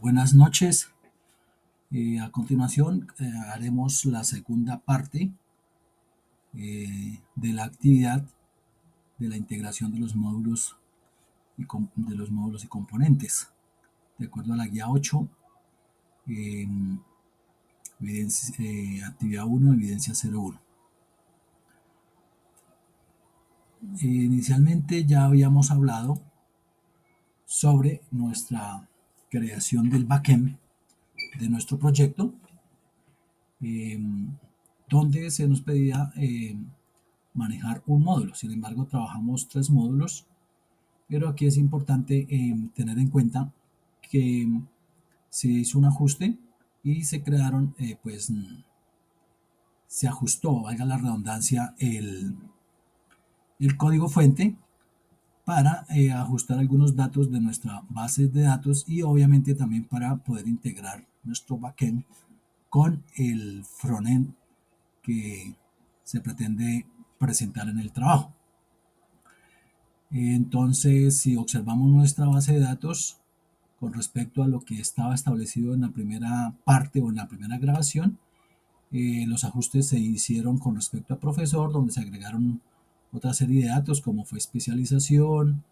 Buenas noches. A continuación haremos la segunda parte de la actividad de la integración de los módulos y componentes. De acuerdo a la guía 8, eh, actividad 1, evidencia 01. Inicialmente ya habíamos hablado sobre nuestra creación del backend de nuestro proyecto, eh, donde se nos pedía manejar un módulo. Sin embargo, trabajamos 3 módulos, pero aquí es importante tener en cuenta que se hizo un ajuste y se crearon, se ajustó, valga la redundancia, el código fuente para ajustar algunos datos de nuestra base de datos y obviamente también para poder integrar nuestro backend con el frontend que se pretende presentar en el trabajo. Entonces, si observamos nuestra base de datos con respecto a lo que estaba establecido en la primera parte o en la primera grabación, los ajustes se hicieron con respecto al profesor, donde se agregaron otra serie de datos como fue especialización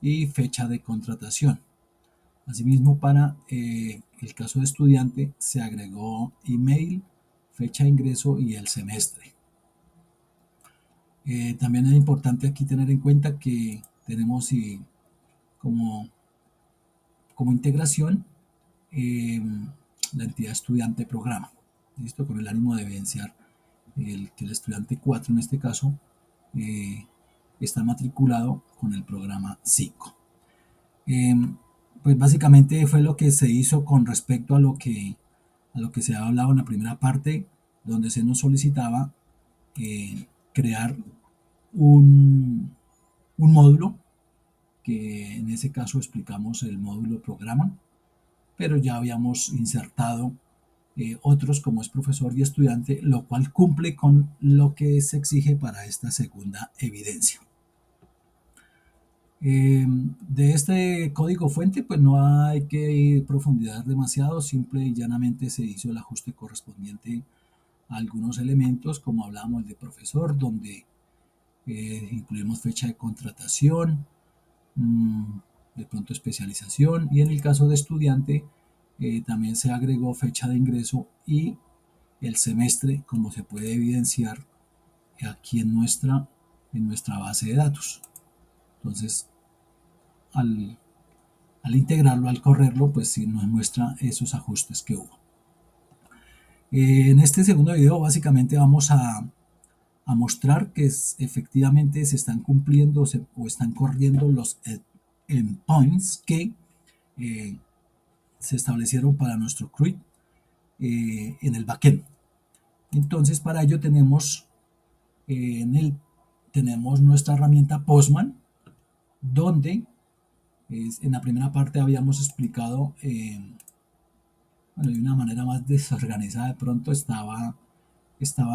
y fecha de contratación. Asimismo, para el caso de estudiante se agregó email, fecha de ingreso y el semestre. También es importante aquí tener en cuenta que tenemos como, como integración eh, la entidad estudiante programa. ¿Listo? Con el ánimo de evidenciar que el estudiante 4 en este caso eh, está matriculado con el programa 5. Eh, pues básicamente fue lo que se hizo con respecto a lo que se ha hablado en la primera parte, donde se nos solicitaba crear un módulo, que en ese caso explicamos el módulo programa, pero ya habíamos insertado otros como es profesor y estudiante, lo cual cumple con lo que se exige para esta segunda evidencia. De este código fuente, pues no hay que ir profundidad demasiado, simple y llanamente se hizo el ajuste correspondiente a algunos elementos, como hablábamos de profesor, donde incluimos fecha de contratación, de pronto especialización, y en el caso de estudiante también se agregó fecha de ingreso y el semestre, como se puede evidenciar aquí en nuestra base de datos. Entonces, al, al integrarlo, al correrlo, pues sí nos muestra esos ajustes que hubo. En este segundo video básicamente vamos a mostrar que efectivamente se están cumpliendo o están corriendo los endpoints que eh, se establecieron para nuestro CRUD en el backend. Entonces, para ello tenemos nuestra herramienta Postman, donde en la primera parte habíamos explicado, bueno, de una manera más desorganizada, de pronto estaba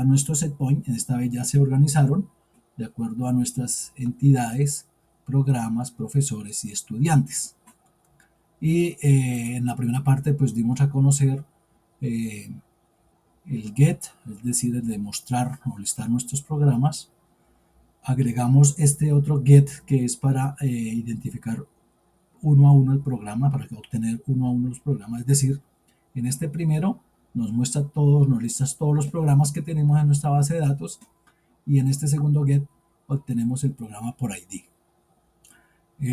nuestro setpoint. En esta vez ya se organizaron de acuerdo a nuestras entidades, programas, profesores y estudiantes. Y en la primera parte pues dimos a conocer el get, es decir, el de mostrar o listar nuestros programas. Agregamos este otro get que es para identificar uno a uno el programa, para obtener uno a uno los programas. Es decir, en este primero nos muestra todos, nos listas todos los programas que tenemos en nuestra base de datos, y en este segundo get obtenemos el programa por ID.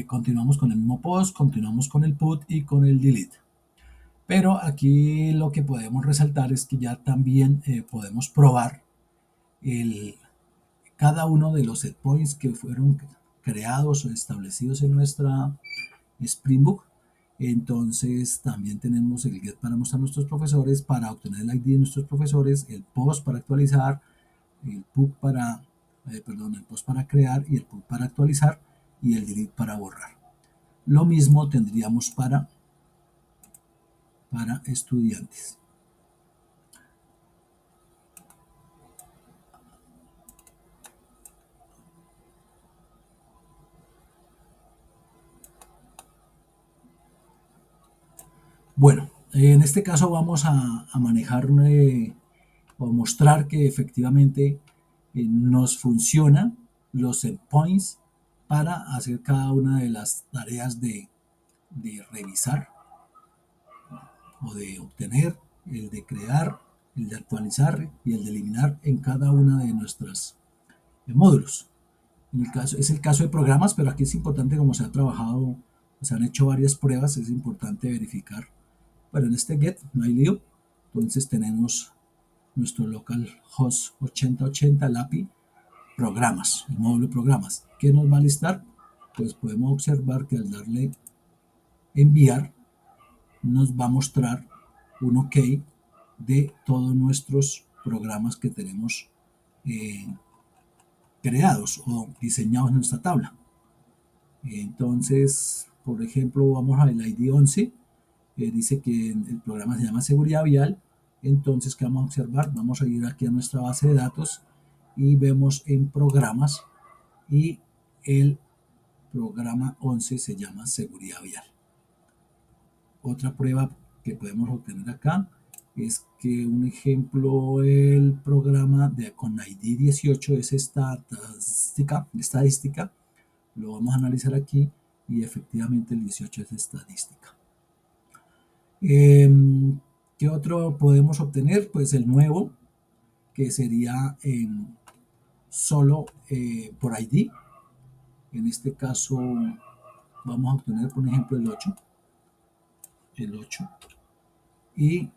Continuamos con el mismo post, continuamos con el put y con el delete. Pero aquí lo que podemos resaltar es que ya también podemos probar cada uno de los setpoints que fueron creados o establecidos en nuestra Spring Book. Entonces también tenemos el get para mostrar a nuestros profesores, para obtener el ID de nuestros profesores, el post para actualizar, el put el post para crear y el put para actualizar y el delete para borrar. Lo mismo tendríamos para estudiantes. Bueno, en este caso vamos a manejar o mostrar que efectivamente nos funciona los endpoints para hacer cada una de las tareas de revisar o de obtener, el de crear, el de actualizar y el de eliminar en cada una de nuestros módulos. Es el caso de programas, pero aquí es importante como se ha trabajado, se han hecho varias pruebas, es importante verificar. Pero en este get no hay lío, entonces tenemos nuestro localhost 8080, el API, programas, el módulo programas. ¿Qué nos va a listar? Pues podemos observar que al darle enviar nos va a mostrar un OK de todos nuestros programas que tenemos eh, creados o diseñados en nuestra tabla. Entonces, por ejemplo, vamos al ID 11, dice que el programa se llama seguridad vial. Entonces, ¿qué vamos a observar? Vamos a ir aquí a nuestra base de datos y vemos en programas y el programa 11 se llama seguridad vial. Otra prueba que podemos obtener acá es que un ejemplo, el programa con ID 18 es estadística, lo vamos a analizar aquí y efectivamente el 18 es estadística. ¿Qué otro podemos obtener? Pues el nuevo, que sería solo por ID. En este caso vamos a obtener, por ejemplo, el 8 y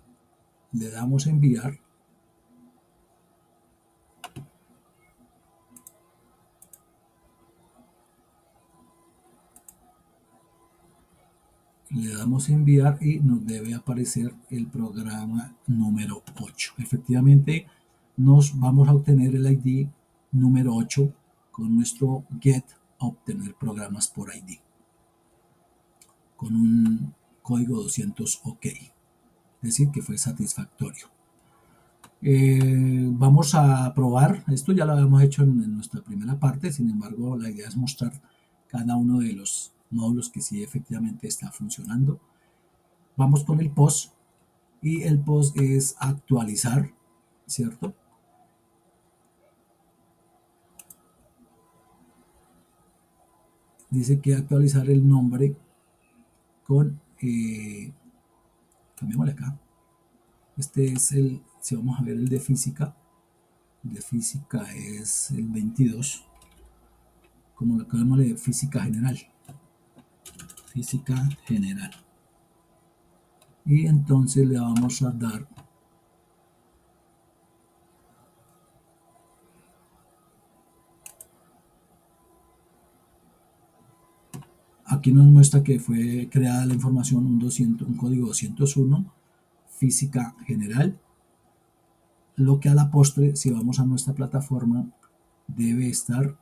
le damos a enviar. Le damos a enviar y nos debe aparecer el programa número 8. Efectivamente, nos vamos a obtener el ID número 8 con nuestro get obtener programas por ID con un código 200 OK, es decir, que fue satisfactorio. Vamos a probar, esto ya lo habíamos hecho en nuestra primera parte, sin embargo la idea es mostrar cada uno de los módulos que sí efectivamente está funcionando. Vamos con el post y el post es actualizar, ¿cierto? Dice que actualizar el nombre con, cambiémosle acá, este es si vamos a ver el de física es el 22, como lo acabamos de física general, y entonces le vamos a dar aquí nos muestra que fue creada la información un código 201 física general, lo que a la postre, si vamos a nuestra plataforma, debe estar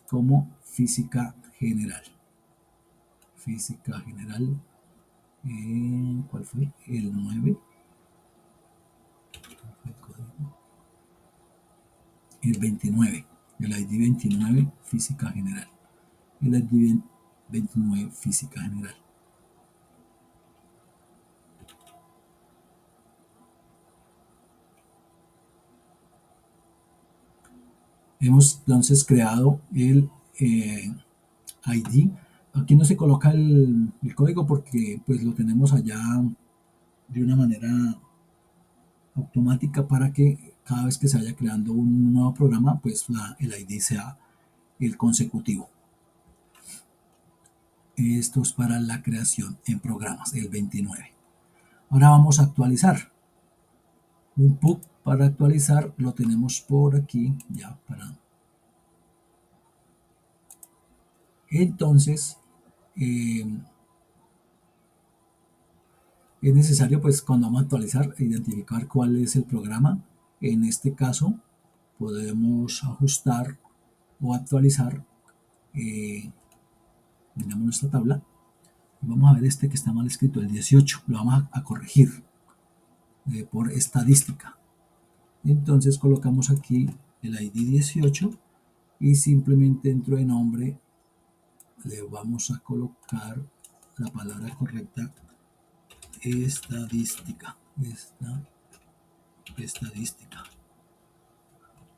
como física general. Física general, ¿cuál fue? El 9. El 29. El ID 29, física general. El ID 29, física general. Hemos entonces creado el ID. Aquí no se coloca el código porque pues lo tenemos allá de una manera automática para que cada vez que se vaya creando un nuevo programa, pues el ID sea el consecutivo. Esto es para la creación en programas, el 29. Ahora vamos a actualizar. Un pub para actualizar lo tenemos por aquí ya para. Entonces, es necesario pues cuando vamos a actualizar identificar cuál es el programa. En este caso podemos ajustar o actualizar, miramos nuestra tabla y vamos a ver este que está mal escrito, el 18, lo vamos a corregir por estadística. Entonces colocamos aquí el ID 18 y simplemente dentro de nombre le vamos a colocar la palabra correcta estadística. Estadística.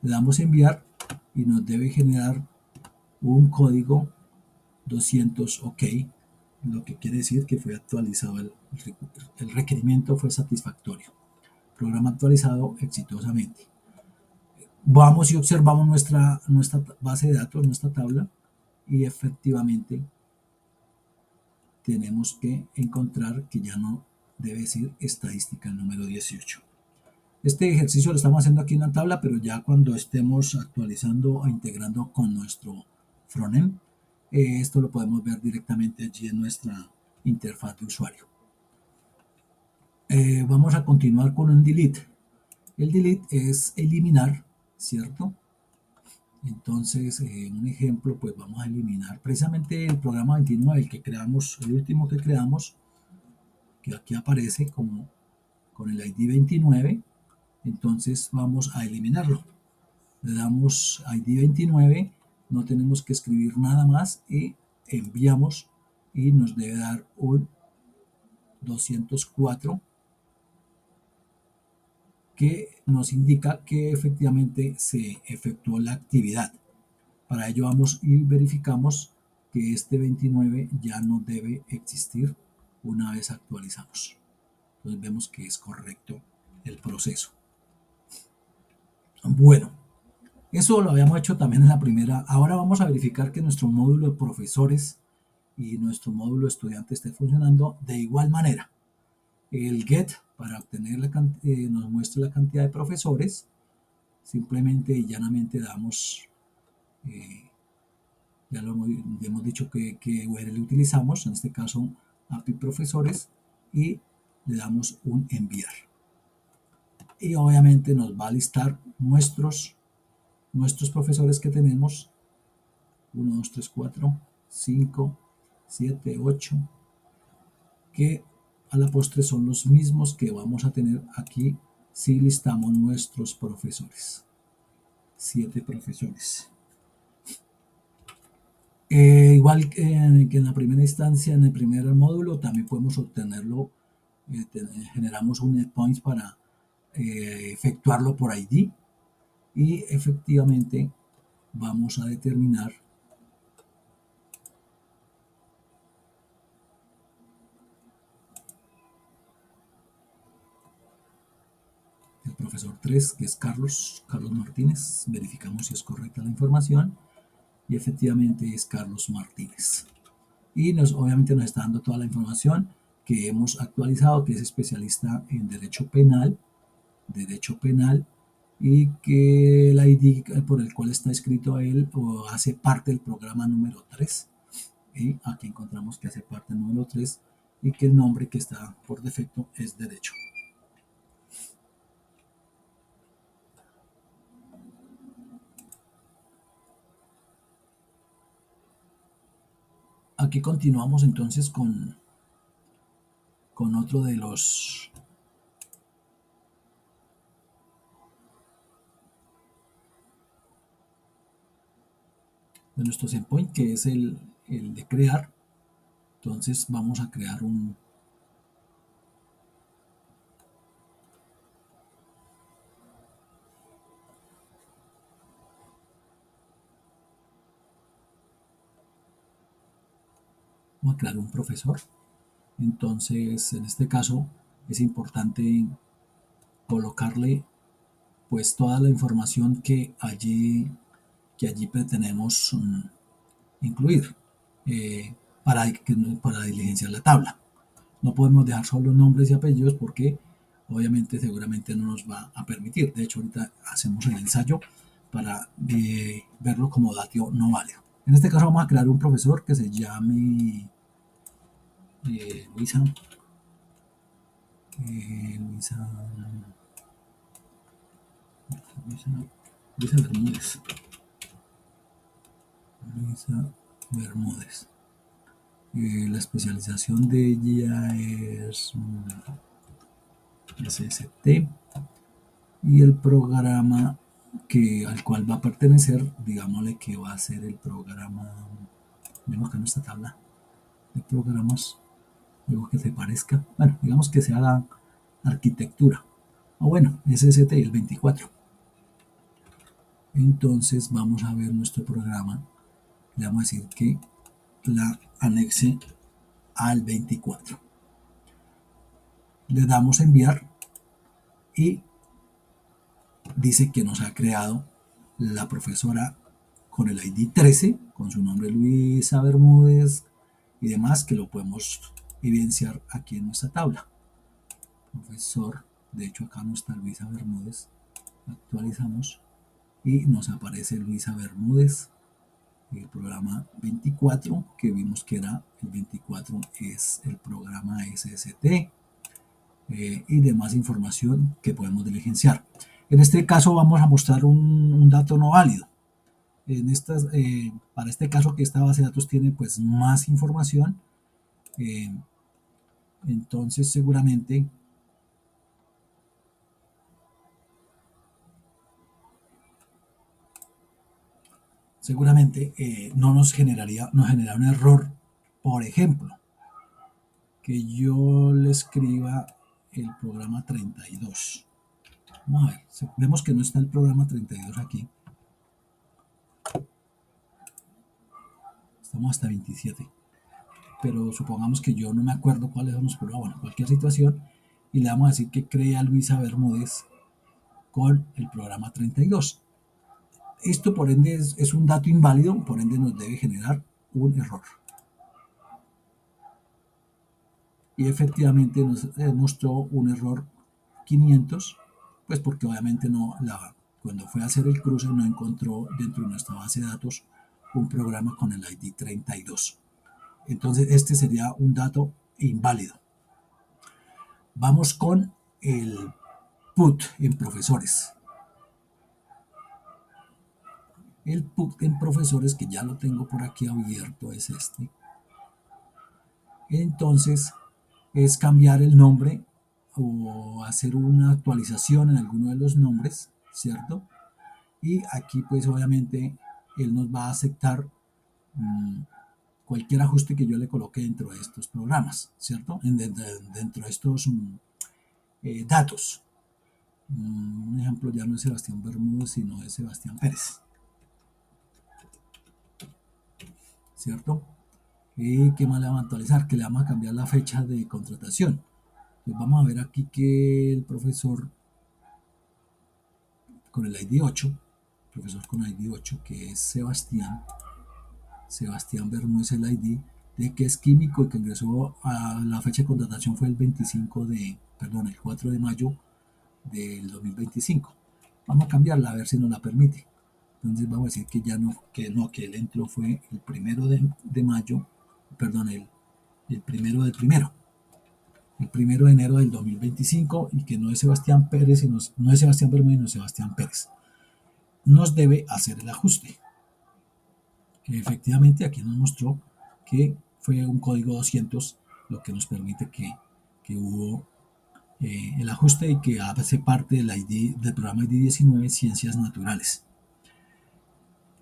Le damos enviar y nos debe generar un código 200 OK, lo que quiere decir que fue actualizado, el requerimiento fue satisfactorio. Programa actualizado exitosamente. Vamos y observamos nuestra base de datos, nuestra tabla, y efectivamente tenemos que encontrar que ya no debe decir estadística el número 18. Este ejercicio lo estamos haciendo aquí en la tabla, pero ya cuando estemos actualizando o integrando con nuestro frontend, esto lo podemos ver directamente allí en nuestra interfaz de usuario. Vamos a continuar con un delete. El delete es eliminar, ¿cierto? Entonces, un ejemplo, pues vamos a eliminar precisamente el programa 29, el que creamos, el último que creamos, que aquí aparece como con el ID 29. Entonces vamos a eliminarlo. Le damos ID 29, no tenemos que escribir nada más y enviamos y nos debe dar un 204 que nos indica que efectivamente se efectuó la actividad. Para ello vamos y verificamos que este 29 ya no debe existir una vez actualizamos. Entonces vemos que es correcto el proceso. Bueno, eso lo habíamos hecho también en la primera. Ahora vamos a verificar que nuestro módulo de profesores y nuestro módulo de estudiantes esté funcionando de igual manera. El get para obtener nos muestra la cantidad de profesores. Simplemente y llanamente damos, ya hemos dicho que URL utilizamos, en este caso API profesores, y le damos un enviar. Y obviamente nos va a listar nuestros profesores que tenemos: 1, 2, 3, 4, 5, 7, 8, que a la postre son los mismos que vamos a tener aquí si listamos nuestros profesores. 7 profesores. Igual que en la primera instancia, en el primer módulo, también podemos obtenerlo, generamos un endpoint para efectuarlo por ID y efectivamente vamos a determinar el profesor 3, que es Carlos Martínez. Verificamos si es correcta la información y efectivamente es Carlos Martínez. Y obviamente nos está dando toda la información que hemos actualizado, que es especialista en derecho penal, y que el ID por el cual está escrito él o hace parte del programa número 3. Y aquí encontramos que hace parte del número 3 y que el nombre que está por defecto es derecho. Aquí continuamos entonces con otro de nuestros endpoints, que es el de crear. Entonces vamos a crear un profesor. Entonces, en este caso es importante colocarle pues toda la información que allí pretendemos incluir para diligenciar la tabla. No podemos dejar solo nombres y apellidos porque obviamente seguramente no nos va a permitir. De hecho, ahorita hacemos el ensayo para verlo como dato no válido. En este caso vamos a crear un profesor que se llame Luisa Bermúdez. Luisa Bermúdez. La especialización de ella es SST y el programa al cual va a pertenecer, digámosle que va a ser el programa, vemos que en esta tabla de programas algo que se parezca, bueno, digamos que sea la arquitectura, o bueno, SST, el 24. Entonces vamos a ver nuestro programa, le vamos a decir que la anexe al 24. Le damos a enviar y dice que nos ha creado la profesora con el ID 13, con su nombre Luisa Bermúdez y demás, que lo podemos evidenciar aquí en nuestra tabla. Profesor, de hecho acá no está Luisa Bermúdez, actualizamos y nos aparece Luisa Bermúdez, el programa 24, que vimos que era el 24, es el programa SST, y demás información que podemos diligenciar. En este caso vamos a mostrar un dato no válido. Para este caso que esta base de datos tiene pues más información, entonces seguramente nos genera un error. Por ejemplo, que yo le escriba el programa 32. Vamos a ver, vemos que no está el programa 32 aquí. Estamos hasta 27. Pero supongamos que yo no me acuerdo cuáles son los programas, bueno, cualquier situación, y le vamos a decir que crea Luisa Bermúdez con el programa 32. Esto por ende es un dato inválido, por ende nos debe generar un error. Y efectivamente nos mostró un error 500, pues porque obviamente cuando fue a hacer el cruce no encontró dentro de nuestra base de datos un programa con el ID 32. Entonces este sería un dato inválido. Vamos con el put en profesores. El put en profesores, que ya lo tengo por aquí abierto, es este. Entonces es cambiar el nombre o hacer una actualización en alguno de los nombres, ¿cierto? Y aquí pues obviamente él nos va a aceptar cualquier ajuste que yo le coloque dentro de estos programas, ¿cierto? Dentro de estos datos. Un ejemplo ya no es Sebastián Bermúdez, sino es Sebastián Pérez, ¿cierto? ¿Y qué más le vamos a actualizar? Que le vamos a cambiar la fecha de contratación. Pues vamos a ver aquí que el profesor con el ID 8, profesor con ID 8, que es Sebastián Bermúdez, el ID, de que es químico y que ingresó a la fecha de contratación fue el 4 de mayo del 2025. Vamos a cambiarla a ver si nos la permite. Entonces vamos a decir que ya no, que él entró fue el 1 de mayo, perdón, el primero del primero, el 1 de enero del 2025, y que no es Sebastián Pérez, sino, no es Sebastián Bermúdez, sino Sebastián Pérez. Nos debe hacer el ajuste. Que efectivamente aquí nos mostró que fue un código 200 lo que nos permite que hubo el ajuste y que hace parte del programa ID 19 Ciencias Naturales.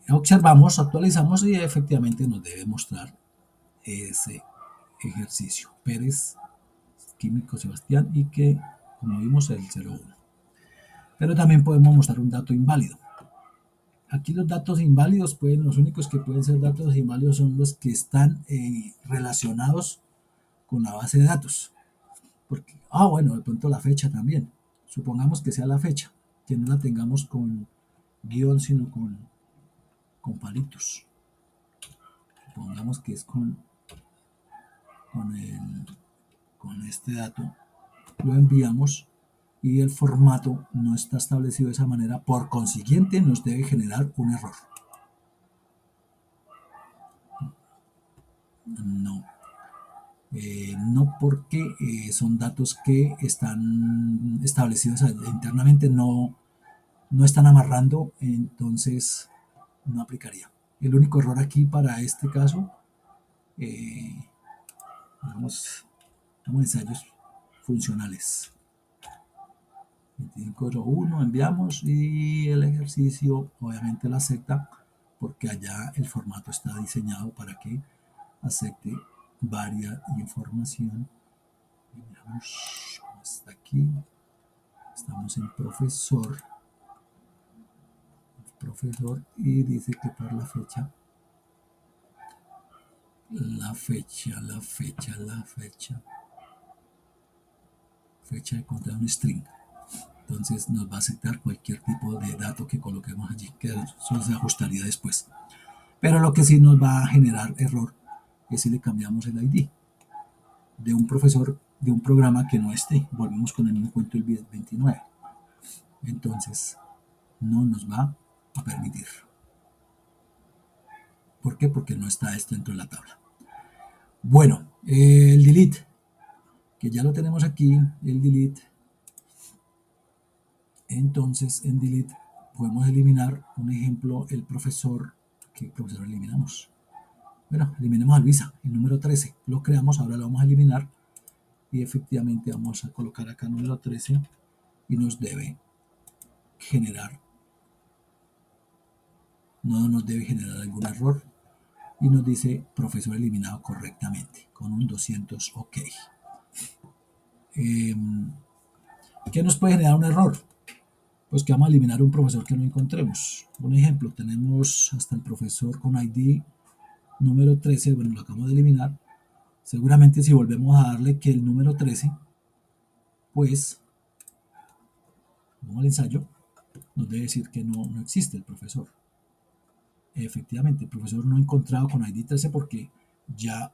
Observamos, actualizamos y efectivamente nos debe mostrar ese ejercicio. Pérez, químico Sebastián, y que como vimos el 01. Pero también podemos mostrar un dato inválido. Aquí los datos inválidos los únicos que pueden ser datos inválidos son los que están relacionados con la base de datos. Porque, bueno, de pronto la fecha también. Supongamos que sea la fecha, que no la tengamos con guión, sino con palitos. Supongamos que es con este dato. Lo enviamos y el formato no está establecido de esa manera, por consiguiente nos debe generar un error. No, no, porque son datos que están establecidos internamente, no están amarrando, entonces no aplicaría. El único error aquí para este caso, vamos ensayos funcionales. 2501 enviamos y el ejercicio obviamente lo acepta, porque allá el formato está diseñado para que acepte varia información vamos hasta aquí, estamos en profesor, y dice que para fecha de contra un string. Entonces nos va a aceptar cualquier tipo de dato que coloquemos allí, que eso se ajustaría después. Pero lo que sí nos va a generar error es si le cambiamos el ID de un profesor de un programa que no esté. Volvemos con el mismo cuento el 29. Entonces no nos va a permitir. ¿Por qué? Porque no está esto dentro de la tabla. Bueno, el delete, que ya lo tenemos aquí, el delete. Entonces en delete podemos eliminar, un ejemplo, el profesor. ¿Qué profesor eliminamos? Bueno, eliminemos a Luisa, el número 13. Lo creamos, ahora lo vamos a eliminar. Y efectivamente vamos a colocar acá número 13 y nos debe generar, no nos debe generar algún error. Y nos dice profesor eliminado correctamente, con un 200 OK. ¿Qué nos puede generar un error? Pues que vamos a eliminar un profesor que no encontremos. Un ejemplo, tenemos hasta el profesor con ID número 13, bueno, lo acabamos de eliminar. Seguramente si volvemos a darle que el número 13, pues, vamos al ensayo, nos debe decir que no existe el profesor. Efectivamente, el profesor no encontrado con ID 13 porque ya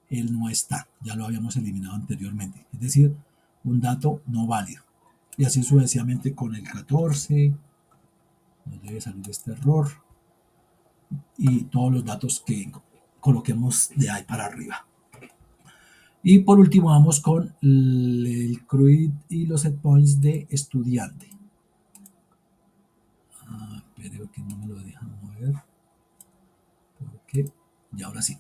él no está, ya lo habíamos eliminado anteriormente. Es decir, un dato no válido. Y así sucesivamente con el 14, nos debe salir este error. Y todos los datos que coloquemos de ahí para arriba. Y por último vamos con el CRUD y los setpoints de estudiante. Pero que no me lo dejan mover. Porque ya ahora sí.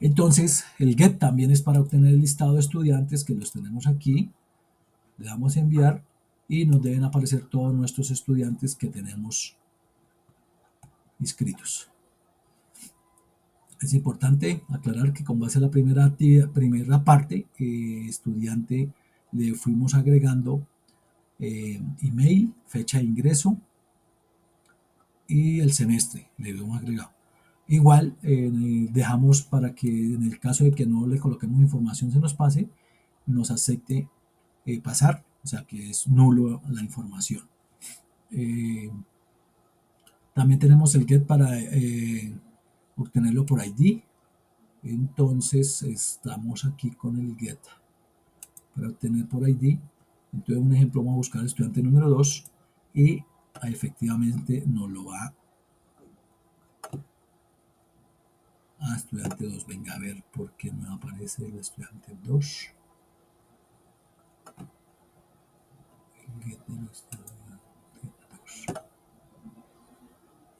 Entonces el get también es para obtener el listado de estudiantes, que los tenemos aquí. Le damos a enviar y nos deben aparecer todos nuestros estudiantes que tenemos inscritos. Es importante aclarar que con base a la primera parte, estudiante, le fuimos agregando email, fecha de ingreso y el semestre le hemos agregado. Igual dejamos para que en el caso de que no le coloquemos información se nos pase, nos acepte pasar, o sea que es nulo la información. También tenemos el get para obtenerlo por ID. Entonces estamos aquí con el get para obtener por ID. Entonces un ejemplo, vamos a buscar el estudiante número 2 y efectivamente nos lo va a estudiante 2. Venga a ver por qué no aparece el estudiante 2. El get del estudiante 2.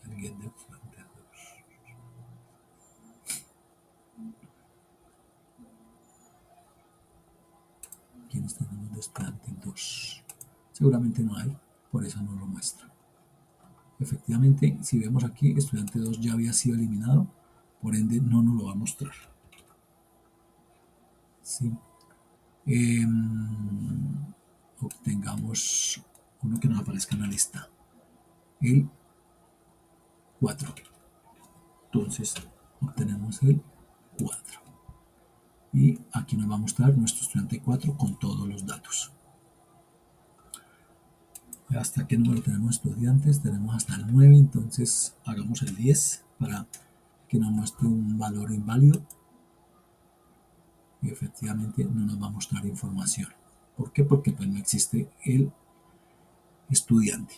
El get del estudiante 2. ¿Quiénes tenemos de estudiante 2? Seguramente no hay, por eso no lo muestra. Efectivamente, si vemos aquí, estudiante 2 ya había sido eliminado, por ende no nos lo va a mostrar. ¿Sí? Obtengamos uno que nos aparezca en la lista, el 4. Entonces obtenemos el 4 y aquí nos va a mostrar nuestro estudiante 4 con todos los datos. ¿Hasta qué número tenemos estudiantes? Tenemos hasta el 9, entonces hagamos el 10 para que nos muestre un valor inválido y efectivamente no nos va a mostrar información. ¿Por qué? Porque pues no existe el estudiante.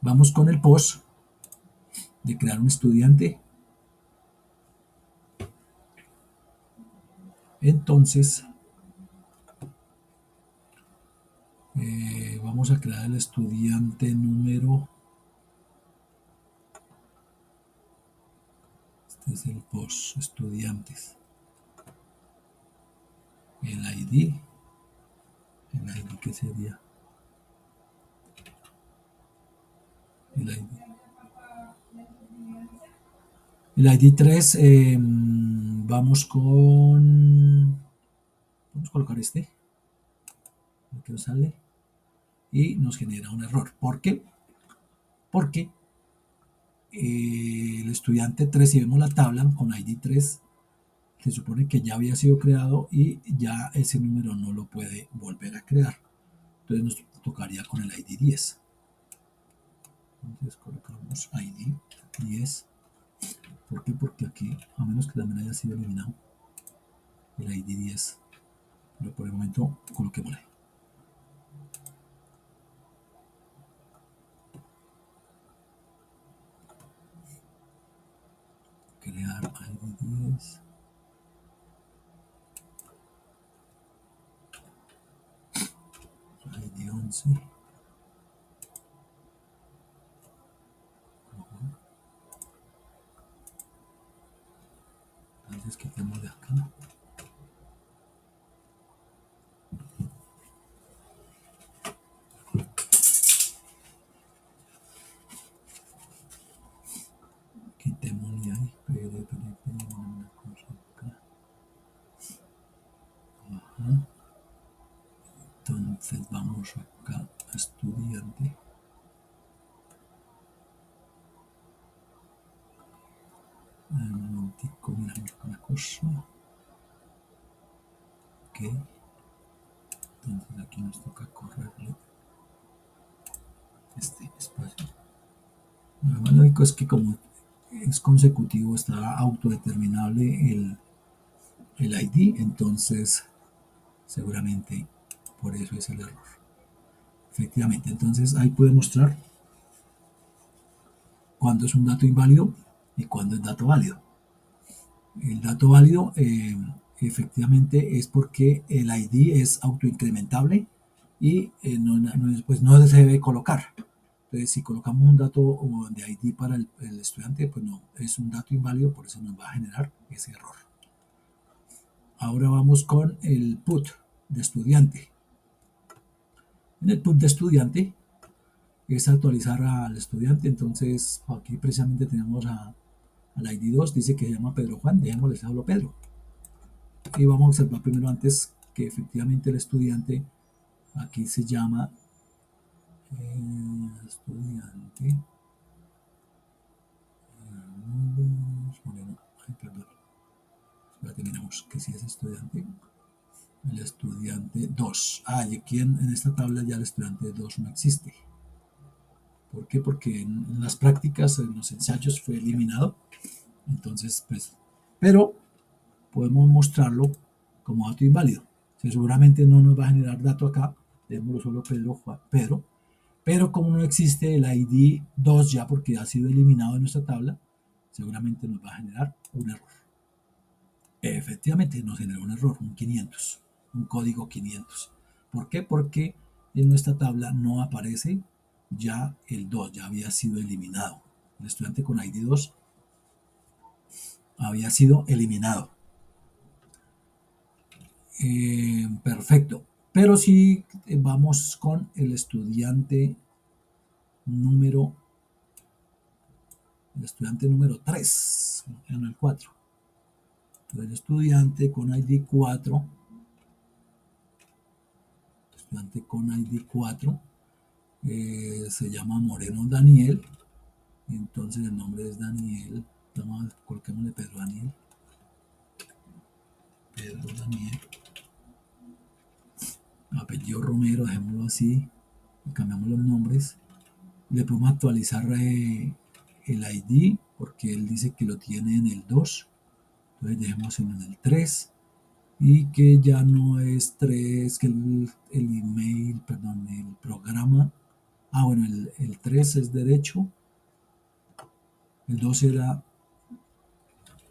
Vamos con el post de crear un estudiante. Entonces vamos a crear el estudiante número, este es el post estudiantes, el ID que sería el ID 3, vamos a colocar este que nos sale y nos genera un error. ¿Por qué? Porque el estudiante 3, si vemos la tabla con ID 3, se supone que ya había sido creado y ya ese número no lo puede volver a crear. Entonces nos tocaría con el ID 10. Entonces colocamos ID 10. ¿Por qué? Porque aquí, a menos que también haya sido eliminado el ID 10. Pero por el momento coloquémosle. Crear ID 10. ID 11. Entonces quitemos de acá. Quitémosle ahí. Una cosa acá. Ajá. Entonces vamos acá a estudiante. Un momentico, miramos una cosa. Ok. Entonces aquí nos toca correrle este espacio. Lo más lógico es que como es consecutivo, está autodeterminable el ID, entonces seguramente por eso es el error. Efectivamente, entonces ahí puede mostrar cuándo es un dato inválido y cuándo es dato válido. El dato válido efectivamente es porque el ID es autoincrementable y pues no se debe colocar. Entonces, si colocamos un dato de ID para el estudiante, pues no, es un dato inválido, por eso nos va a generar ese error. Ahora vamos con el put de estudiante. En el put de estudiante es actualizar al estudiante, entonces aquí precisamente tenemos al ID 2, dice que se llama Pedro Juan, dejémosle solo Pedro. Y vamos a observar primero antes que efectivamente el estudiante aquí se llama estudiante Moreno. Ay, perdón. Espérate, miramos que si es estudiante. El estudiante 2. Y aquí en esta tabla ya el estudiante 2 no existe. ¿Por qué? Porque en las prácticas, en los ensayos fue eliminado. Entonces, pues, pero podemos mostrarlo como dato inválido. Si seguramente no nos va a generar dato acá, démoslo solo Pedro, Juan, Pedro, pero como no existe el ID 2 ya porque ha sido eliminado de nuestra tabla, seguramente nos va a generar un error. Efectivamente nos generó un error, un 500, un código 500. ¿Por qué? Porque en nuestra tabla no aparece ya el 2, ya había sido eliminado. El estudiante con ID 2 había sido eliminado. Perfecto. Pero si vamos con el estudiante número 3, en el 4. Entonces, el estudiante con ID 4, se llama Moreno Daniel. Entonces el nombre es Daniel. Coloquémosle Pedro Daniel. Pedro Daniel. Apellido Romero, dejémoslo así. Cambiamos los nombres. Le podemos actualizar el ID porque él dice que lo tiene en el 2. Entonces dejemos en el 3. Y que ya no es 3, que el email, perdón, el programa. Bueno, el 3 es derecho. El 2 era.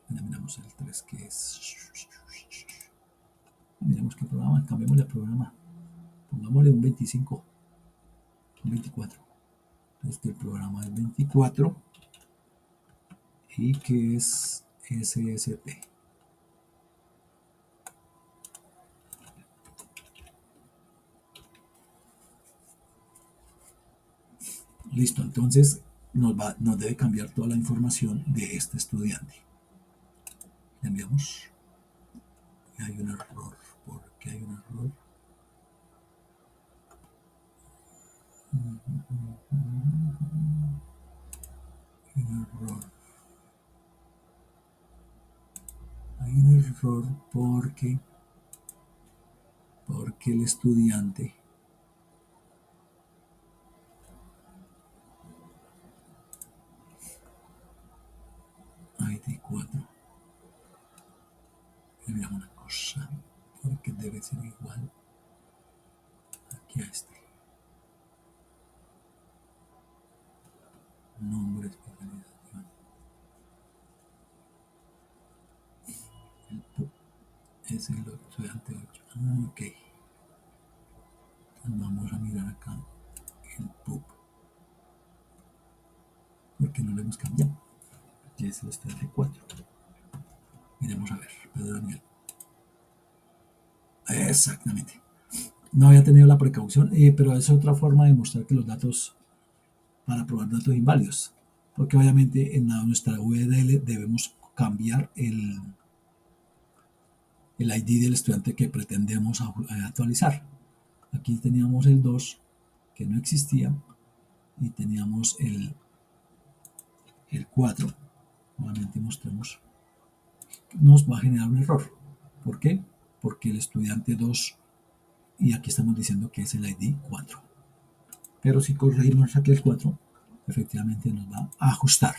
Miramos el 3 que es. Miremos qué programa. Cambiémosle el programa. Pongámosle un 25. Un 24. Entonces que el programa es 24. Y que es SSP. Listo, entonces nos debe cambiar toda la información de este estudiante. Le enviamos. Hay un error. ¿Por qué hay un error? Error. Hay un error porque el estudiante ID 4. Mira una cosa, porque debe ser igual aquí a este. Nombre, especialización. El PUB es el estudiante 8. Ok. Entonces vamos a mirar acá el PUB. Porque no lo hemos cambiado. Aquí es el estudiante 4. Miremos a ver, Pedro Daniel. Exactamente. No había tenido la precaución, pero es otra forma de mostrar que los datos, para probar datos inválidos, porque obviamente en nuestra URL debemos cambiar el ID del estudiante que pretendemos actualizar. Aquí teníamos el 2 que no existía y teníamos el 4. Nuevamente mostremos, nos va a generar un error. ¿Por qué? Porque el estudiante 2, y aquí estamos diciendo que es el ID 4. Pero si corregimos aquí el 4, efectivamente nos va a ajustar.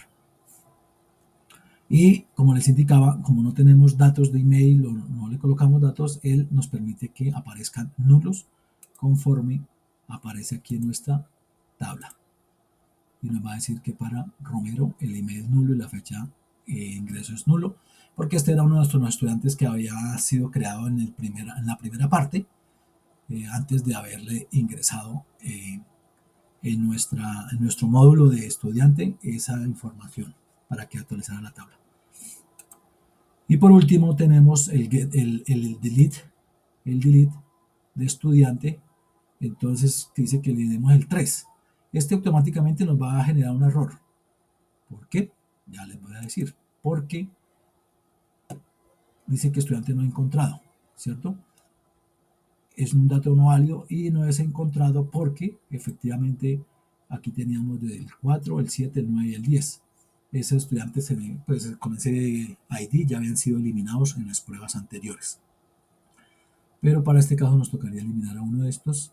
Y como les indicaba, como no tenemos datos de email o no le colocamos datos, él nos permite que aparezcan nulos conforme aparece aquí en nuestra tabla. Y nos va a decir que para Romero el email es nulo y la fecha de ingreso es nulo, porque este era uno de nuestros estudiantes que había sido creado en la primera parte, antes de haberle ingresado en nuestro módulo de estudiante esa información para que actualizara la tabla. Y por último tenemos el delete de estudiante. Entonces dice que le demos el 3. Este automáticamente nos va a generar un error. ¿Por qué? Ya les voy a decir. Porque dice que estudiante no encontrado, ¿cierto? Es un dato no válido y no es encontrado porque efectivamente aquí teníamos del 4, el 7, el 9 y el 10. Esos estudiantes pues, con ese ID ya habían sido eliminados en las pruebas anteriores. Pero para este caso nos tocaría eliminar a uno de estos.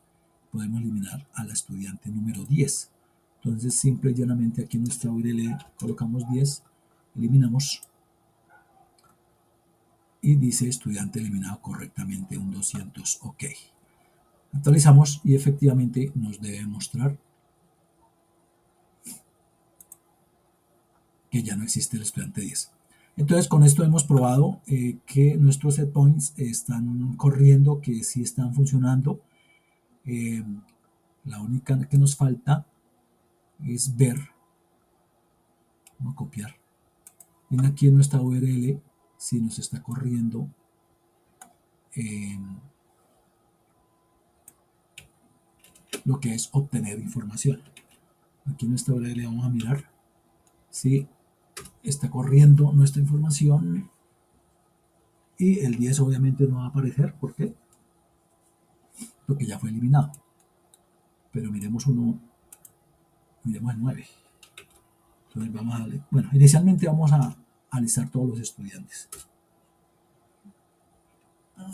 Podemos eliminar al estudiante número 10. Entonces, simple y llanamente aquí en nuestra URL colocamos 10, eliminamos y dice estudiante eliminado correctamente, un 200, ok. Actualizamos y efectivamente nos debe mostrar que ya no existe el estudiante 10. Entonces, con esto hemos probado que nuestros set points están corriendo, que sí están funcionando. La única que nos falta es ver, vamos a copiar, y aquí en nuestra URL si nos está corriendo lo que es obtener información. Aquí en nuestra URL vamos a mirar si está corriendo nuestra información y el 10 obviamente no va a aparecer. ¿Por qué? Porque ya fue eliminado. Pero miremos miremos el 9. Entonces vamos a darle, bueno, inicialmente vamos a listar todos los estudiantes.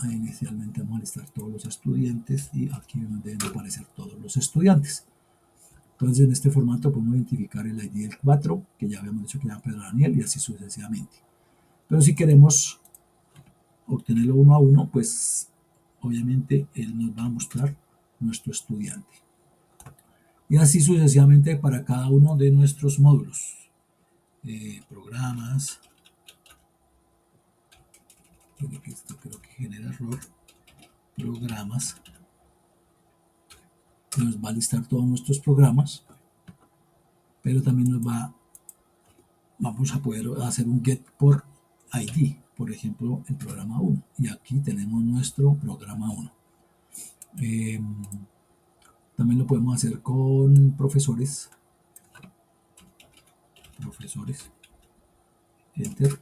Inicialmente vamos a listar todos los estudiantes y aquí nos deben aparecer todos los estudiantes. Entonces en este formato podemos identificar el ID del 4, que ya habíamos dicho que era Pedro Daniel, y así sucesivamente. Pero si queremos obtenerlo uno a uno, pues obviamente él nos va a mostrar nuestro estudiante. Y así sucesivamente para cada uno de nuestros módulos. Programas. Esto creo que genera error. Programas. Nos va a listar todos nuestros programas, pero también vamos a poder hacer un get por ID, por ejemplo, el programa 1. Y aquí tenemos nuestro programa 1. También lo podemos hacer con profesores. Profesores. Enter.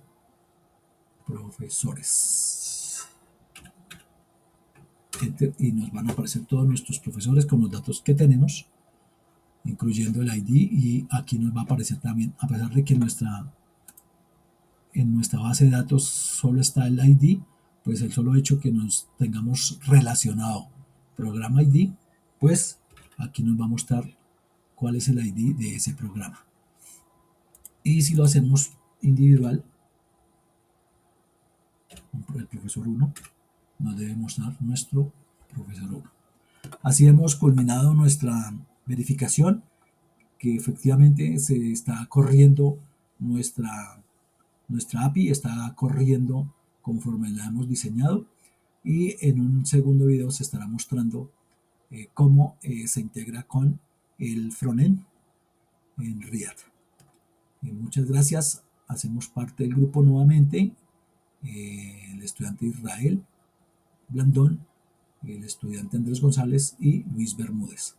Profesores. Enter. Y nos van a aparecer todos nuestros profesores con los datos que tenemos. incluyendo el ID, y aquí nos va a aparecer también, a pesar de que en nuestra base de datos solo está el ID, pues el solo hecho que nos tengamos relacionado programa ID, pues aquí nos va a mostrar cuál es el ID de ese programa. Y si lo hacemos individual, el profesor 1 nos debe mostrar nuestro profesor 1. Así hemos culminado nuestra verificación, que efectivamente se está corriendo nuestra API, está corriendo conforme la hemos diseñado, y en un segundo video se estará mostrando cómo se integra con el frontend en React. Muchas gracias, hacemos parte del grupo nuevamente, el estudiante Israel Blandón, el estudiante Andrés González y Luis Bermúdez.